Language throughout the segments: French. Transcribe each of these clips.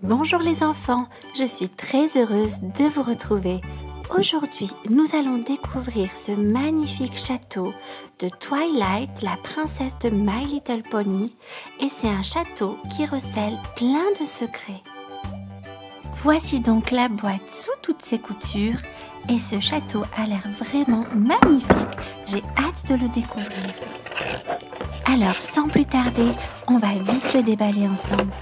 Bonjour les enfants, je suis très heureuse de vous retrouver. Aujourd'hui, nous allons découvrir ce magnifique château de Twilight, la princesse de My Little Pony, et c'est un château qui recèle plein de secrets. Voici donc la boîte sous toutes ses coutures et ce château a l'air vraiment magnifique. J'ai hâte de le découvrir. Alors, sans plus tarder, on va vite le déballer ensemble.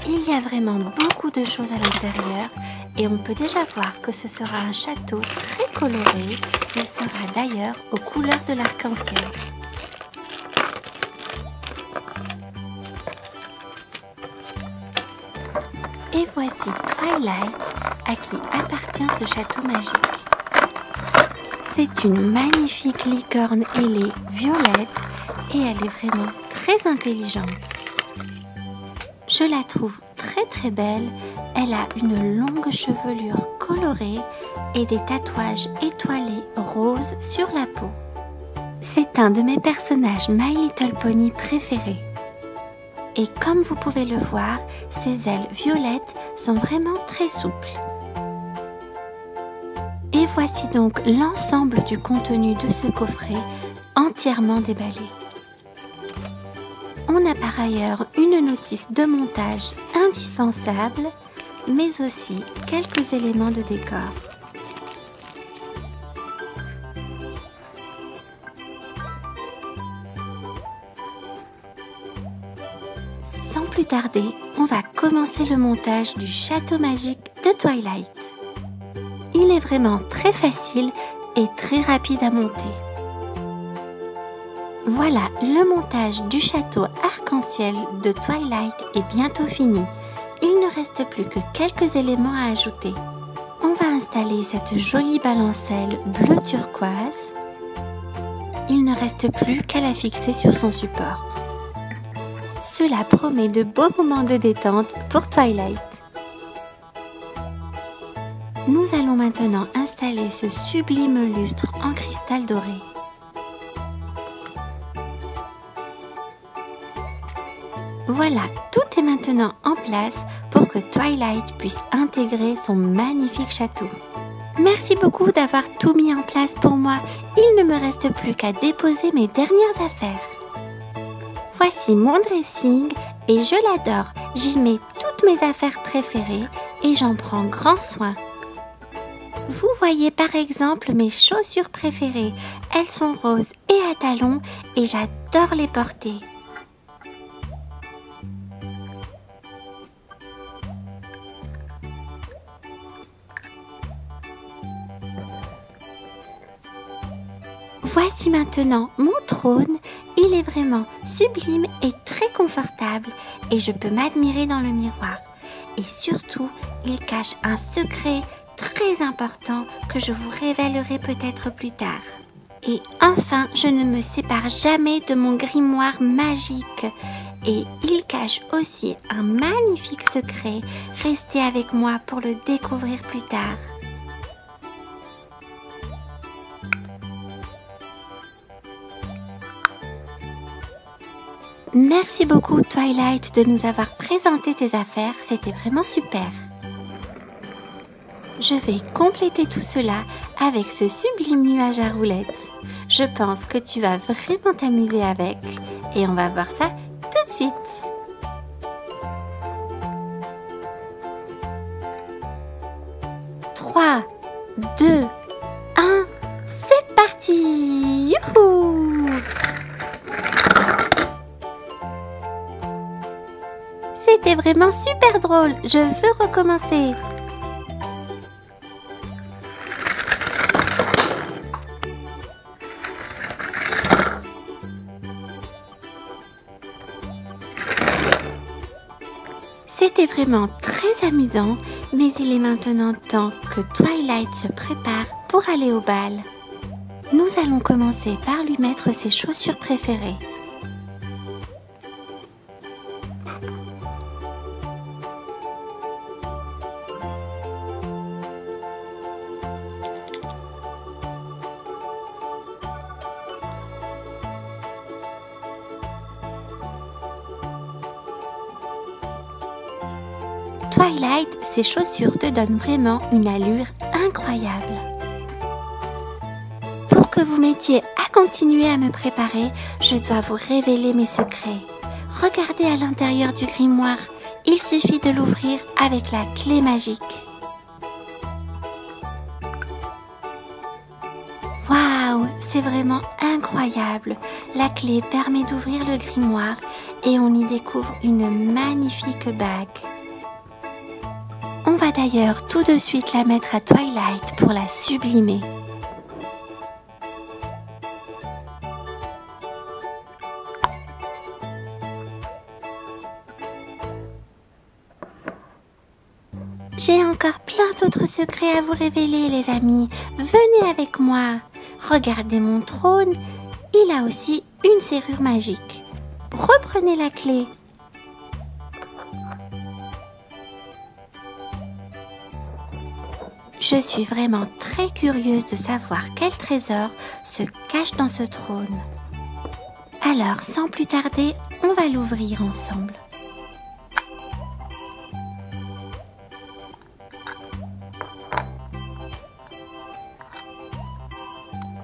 Il y a vraiment beaucoup de choses à l'intérieur et on peut déjà voir que ce sera un château très coloré. Il sera d'ailleurs aux couleurs de l'arc-en-ciel. Et voici Twilight, à qui appartient ce château magique. C'est une magnifique licorne ailée violette et elle est vraiment très intelligente. Je la trouve très belle, elle a une longue chevelure colorée et des tatouages étoilés roses sur la peau. C'est un de mes personnages My Little Pony préférés. Et comme vous pouvez le voir, ses ailes violettes sont vraiment très souples. Et voici donc l'ensemble du contenu de ce coffret entièrement déballé. On a par ailleurs une notice de montage indispensable, mais aussi quelques éléments de décor. Sans plus tarder, on va commencer le montage du château magique de Twilight. Il est vraiment très facile et très rapide à monter. Voilà, le montage du château arc-en-ciel de Twilight est bientôt fini. Il ne reste plus que quelques éléments à ajouter. On va installer cette jolie balancelle bleu turquoise. Il ne reste plus qu'à la fixer sur son support. Cela promet de beaux moments de détente pour Twilight. Nous allons maintenant installer ce sublime lustre en cristal doré. Voilà, tout est maintenant en place pour que Twilight puisse intégrer son magnifique château. Merci beaucoup d'avoir tout mis en place pour moi. Il ne me reste plus qu'à déposer mes dernières affaires. Voici mon dressing et je l'adore. J'y mets toutes mes affaires préférées et j'en prends grand soin. Vous voyez par exemple mes chaussures préférées. Elles sont roses et à talons et j'adore les porter. Voici maintenant mon trône, il est vraiment sublime et très confortable et je peux m'admirer dans le miroir. Et surtout, il cache un secret très important que je vous révélerai peut-être plus tard. Et enfin, je ne me sépare jamais de mon grimoire magique et il cache aussi un magnifique secret. Restez avec moi pour le découvrir plus tard. Merci beaucoup Twilight de nous avoir présenté tes affaires, c'était vraiment super. Je vais compléter tout cela avec ce sublime nuage à roulettes. Je pense que tu vas vraiment t'amuser avec et on va voir ça tout de suite. « 3, 2, 1, c'est parti! Youhou! C'était vraiment super drôle, je veux recommencer. C'était vraiment très amusant, mais il est maintenant temps que Twilight se prépare pour aller au bal. Nous allons commencer par lui mettre ses chaussures préférées. Twilight, ses chaussures te donnent vraiment une allure incroyable. Pour que vous m'aidiez à continuer à me préparer, je dois vous révéler mes secrets. Regardez à l'intérieur du grimoire, il suffit de l'ouvrir avec la clé magique. Waouh, c'est vraiment incroyable! La clé permet d'ouvrir le grimoire et on y découvre une magnifique bague. On va d'ailleurs tout de suite la mettre à Twilight pour la sublimer. J'ai encore plein d'autres secrets à vous révéler, les amis. Venez avec moi. Regardez mon trône. Il a aussi une serrure magique. Reprenez la clé. Je suis vraiment très curieuse de savoir quel trésor se cache dans ce trône. Alors, sans plus tarder, on va l'ouvrir ensemble.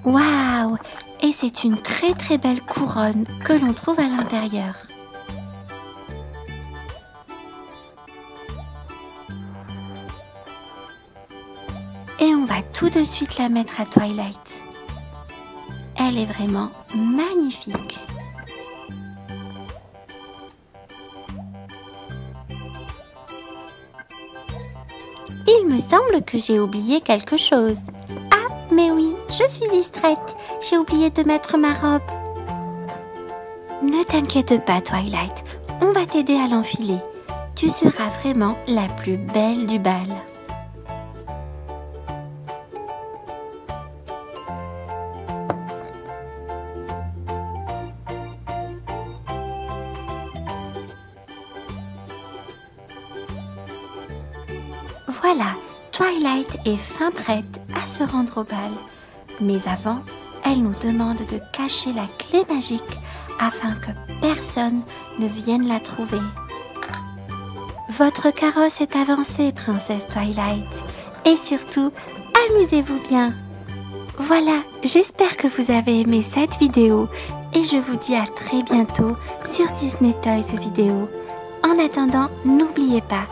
Waouh! Et c'est une très très belle couronne que l'on trouve à l'intérieur. Et on va tout de suite la mettre à Twilight. Elle est vraiment magnifique. Il me semble que j'ai oublié quelque chose. Ah, mais oui, je suis distraite. J'ai oublié de mettre ma robe. Ne t'inquiète pas, Twilight. On va t'aider à l'enfiler. Tu seras vraiment la plus belle du bal. Voilà, Twilight est fin prête à se rendre au bal. Mais avant, elle nous demande de cacher la clé magique afin que personne ne vienne la trouver. Votre carrosse est avancé, princesse Twilight. Et surtout, amusez-vous bien. Voilà, j'espère que vous avez aimé cette vidéo et je vous dis à très bientôt sur Disney Toys Vidéo. En attendant, n'oubliez pas,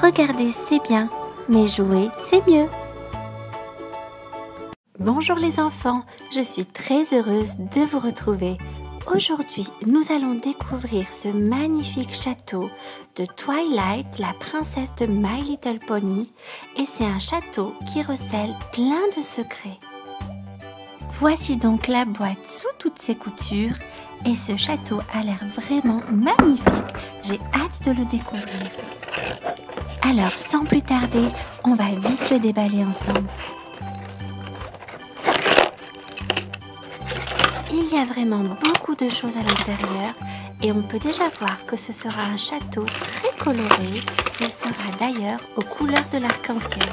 regarder c'est bien, mais jouer c'est mieux. Bonjour les enfants, je suis très heureuse de vous retrouver. Aujourd'hui, nous allons découvrir ce magnifique château de Twilight, la princesse de My Little Pony, et c'est un château qui recèle plein de secrets. Voici donc la boîte sous toutes ses coutures et ce château a l'air vraiment magnifique. J'ai hâte de le découvrir. Alors, sans plus tarder, on va vite le déballer ensemble. Il y a vraiment beaucoup de choses à l'intérieur et on peut déjà voir que ce sera un château très coloré. Il sera d'ailleurs aux couleurs de l'arc-en-ciel.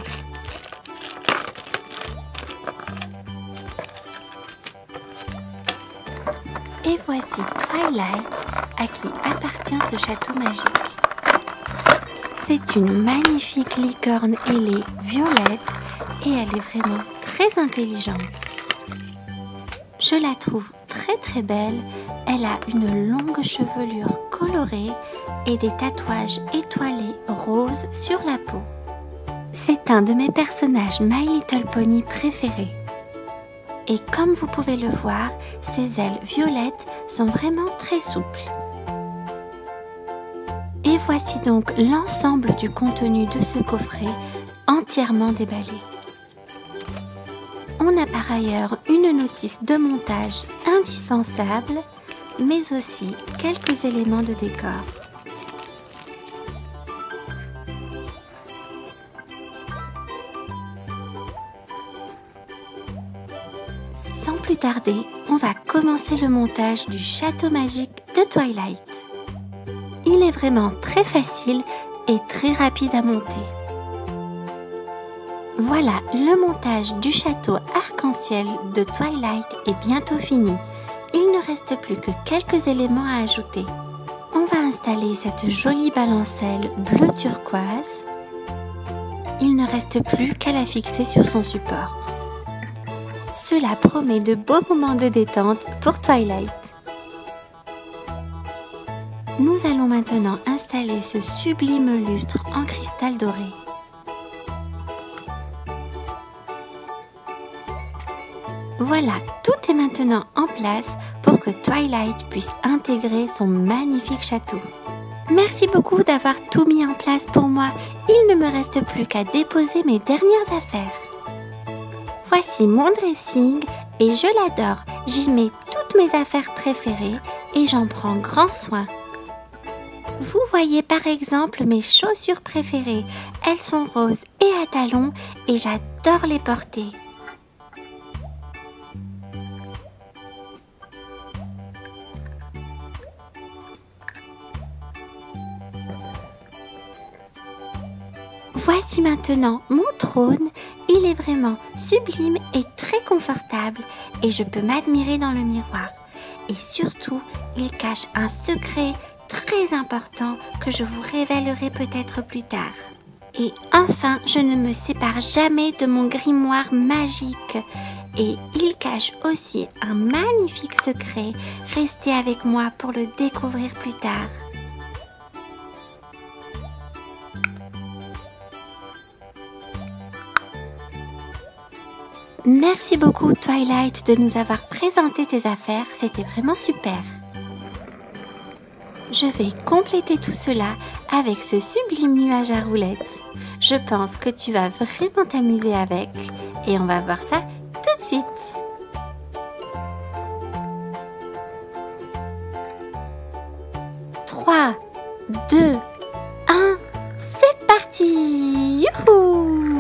Et voici Twilight, à qui appartient ce château magique. C'est une magnifique licorne ailée violette et elle est vraiment très intelligente. Je la trouve très très belle. Elle a une longue chevelure colorée et des tatouages étoilés roses sur la peau. C'est un de mes personnages My Little Pony préférés. Et comme vous pouvez le voir, ses ailes violettes sont vraiment très souples. Et voici donc l'ensemble du contenu de ce coffret entièrement déballé. On a par ailleurs une notice de montage indispensable, mais aussi quelques éléments de décor. Sans plus tarder, on va commencer le montage du château magique de Twilight. Il est vraiment très facile et très rapide à monter. Voilà, le montage du château arc-en-ciel de Twilight est bientôt fini. Il ne reste plus que quelques éléments à ajouter. On va installer cette jolie balancelle bleu turquoise. il ne reste plus qu'à la fixer sur son support. Cela promet de beaux moments de détente pour Twilight. Nous allons maintenant installer ce sublime lustre en cristal doré. Voilà, tout est maintenant en place pour que Twilight puisse intégrer son magnifique château. Merci beaucoup d'avoir tout mis en place pour moi. Il ne me reste plus qu'à déposer mes dernières affaires. Voici mon dressing et je l'adore. J'y mets toutes mes affaires préférées et j'en prends grand soin. Vous voyez par exemple mes chaussures préférées. Elles sont roses et à talons et j'adore les porter. Voici maintenant mon trône. Il est vraiment sublime et très confortable et je peux m'admirer dans le miroir. Et surtout, il cache un secret très important que je vous révélerai peut-être plus tard. Et enfin, je ne me sépare jamais de mon grimoire magique. Et il cache aussi un magnifique secret. Restez avec moi pour le découvrir plus tard. Merci beaucoup Twilight de nous avoir présenté tes affaires, c'était vraiment super. Je vais compléter tout cela avec ce sublime nuage à roulettes. Je pense que tu vas vraiment t'amuser avec et on va voir ça tout de suite. Trois, 2, 1, c'est parti! Youhou!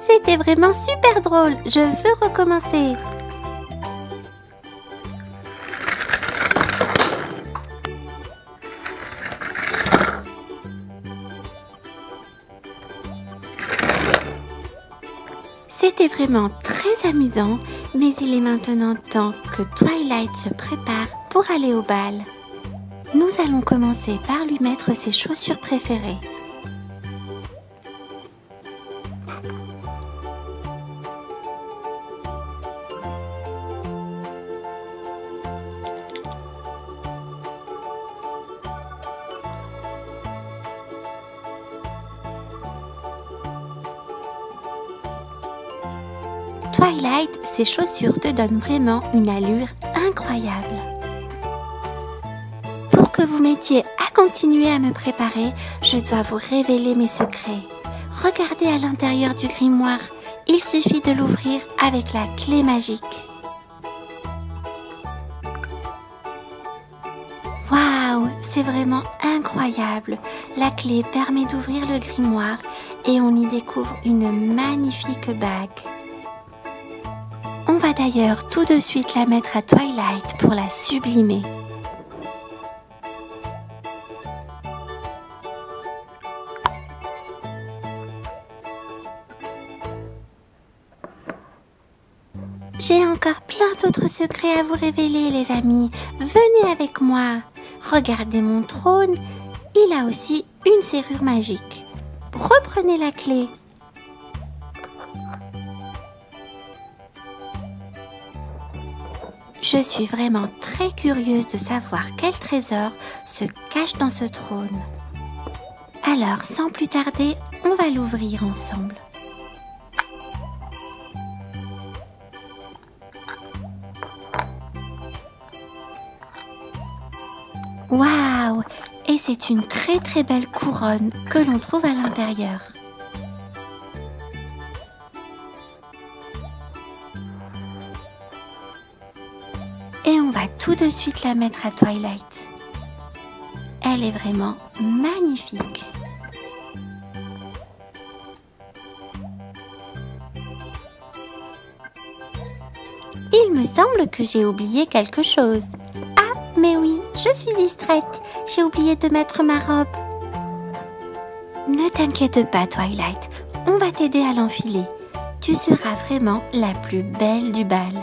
C'était vraiment super drôle, je veux recommencer. C'était vraiment très amusant, mais il est maintenant temps que Twilight se prépare pour aller au bal. Nous allons commencer par lui mettre ses chaussures préférées. Twilight, ces chaussures te donnent vraiment une allure incroyable. Pour que vous m'aidiez à continuer à me préparer, je dois vous révéler mes secrets. Regardez à l'intérieur du grimoire, il suffit de l'ouvrir avec la clé magique. Waouh, c'est vraiment incroyable. La clé permet d'ouvrir le grimoire et on y découvre une magnifique bague. On va d'ailleurs tout de suite la mettre à Twilight pour la sublimer. J'ai encore plein d'autres secrets à vous révéler les amis. Venez avec moi. Regardez mon trône. Il a aussi une serrure magique. Reprenez la clé. Je suis vraiment très curieuse de savoir quel trésor se cache dans ce trône. Alors, sans plus tarder, on va l'ouvrir ensemble. Waouh! Et c'est une très très belle couronne que l'on trouve à l'intérieur. Et on va tout de suite la mettre à Twilight. Elle est vraiment magnifique. Il me semble que j'ai oublié quelque chose. Ah, mais oui, je suis distraite. J'ai oublié de mettre ma robe. Ne t'inquiète pas, Twilight. On va t'aider à l'enfiler. Tu seras vraiment la plus belle du bal.